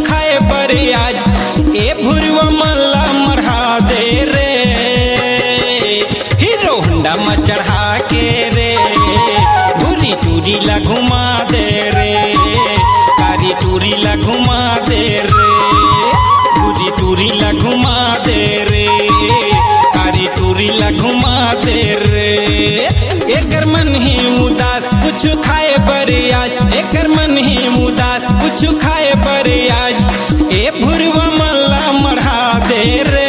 खाए बर आज ए भुरवा मल्ला मढ़ा दे रे हीरो होंडा में चढ़ा के रे भूरी टूरी ला घुमा दे रे कारी टूरी ला घुमा दे रे भूरी टूरी ला घुमा दे रे कारी टूरी ला घुमा दे रे एकर मन ही उदास कुछ खाए बर आज एकर मन ही उदास कुछ खाए बर आज ए भुरवा मल्ला मढ़ा दे रे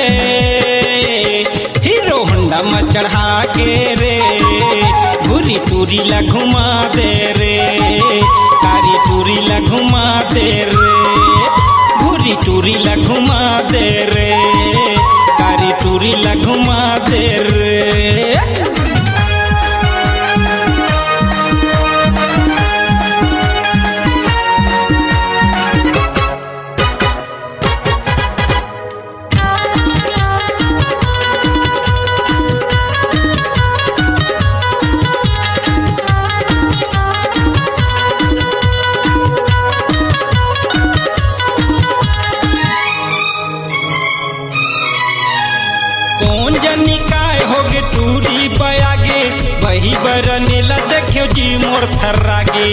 हीरो होंडा में चढ़ा के रे भूरी टूरी ला घुमा दे रे कारी टूरी ला घुमा दे रे भूरी टूरी ला घुमा दे रे कारी टूरी ला घुमा दे रे। कौन जनी काय होगे टूरी बयागे वही बरने ला देखियो जी मोर थर्रागे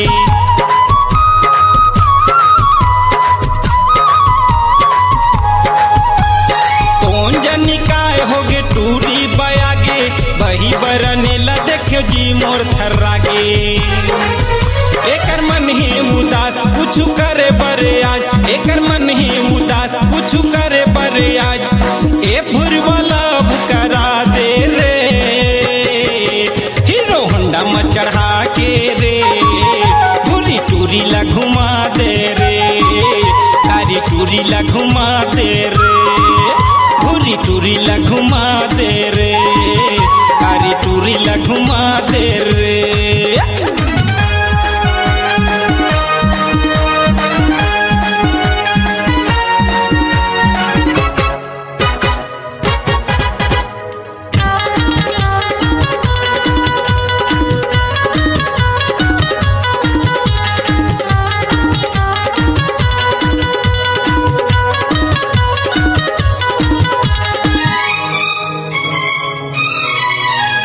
कौन जनी काय होगे टूरी बयागे वही बरने ला देखियो जी मोर थर्रागे एकर मन ही उदास कुछ करे बर आज एकर मन ही उदास कुछ करे बर आज ए भुरवा लब करा दे रे हीरो होंडा में चढ़ा के रे भूरी टूरी ला घुमा दे रे कारी टूरी ला घुमा दे रे भूरी टूरी ला घुमा दे रे कारी टूरी ला घुमा दे रे।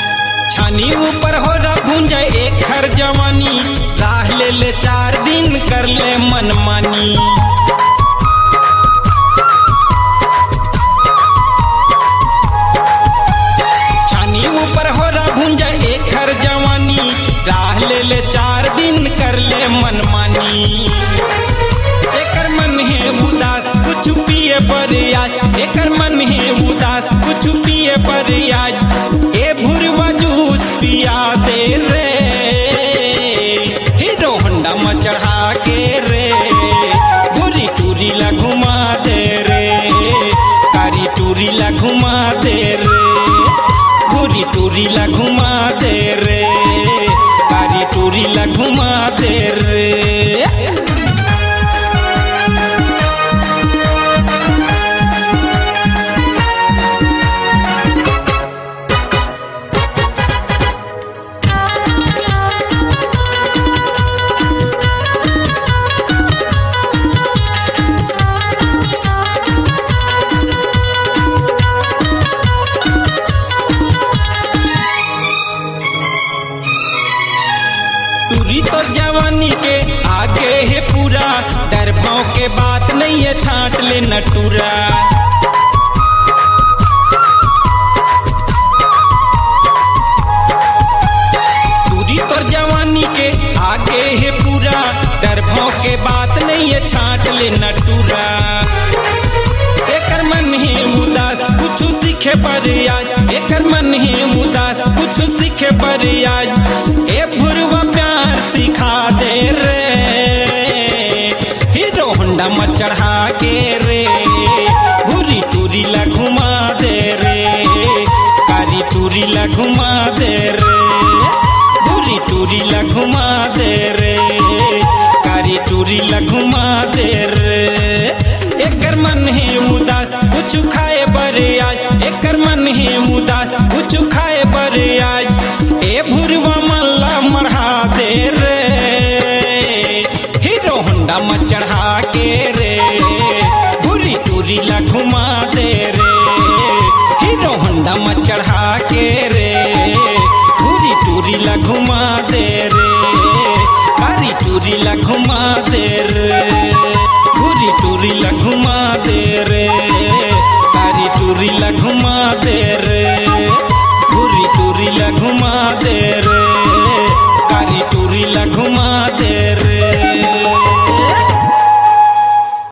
ऊपर हो रहा भूंजा एक हर जवानी राह ले ले 4 दिन कर ले मनमानी छानी ऊपर हो रहा भूंजा एक हर जवानी राह ले ले 4 दिन कर ले मनमानी एकर मन है उदास कुछ पिए पर आज एकर मन है उदास कुछ पिए पर आज ए भुरवा जूस पिया दे रे हीरो होंडा में चढ़ा के रे भूरी टूरी ला घुमा दे रे कारी टूरी ला घुमा दे रे भूरी टूरी ला घुमा दे रे कारी टूरी ला घुमा दे रे। टूरी तो जवानी के आगे है पूरा डर भाव के बात नहीं है छाट ले नटूरा टूरी तो जवानी के आगे है पूरा डर भाव के बात नहीं है छाट ले नटूरा एकर मन ही उदास कुछ सीखे पर आज एकर मन ही उदास कुछ सीखे पर आज ए भुरवा प्यार सिखा दे रे हीरो होंडा में चढ़ा के रे भूरी टूरी ला घुमा दे रे कारी टूरी ला घुमा दे रे भूरी टूरी ला घुमा दे रे कारी टूरी ला घुमा दे रे एकर मन है उदास कुछ खाए बर आज एकर मन है उदास कुछ खाए बर आज ए भुरवा मल्ला मढ़ा दे रे हीरो होंडा में चढ़ा के रे दे रे, हीरो होंडा में चढ़ा के रे घूरी टूरी ला घुमा दे रे, कारी टूरी ला घुमा दे रे, घूरी टूरी ला घुमा दे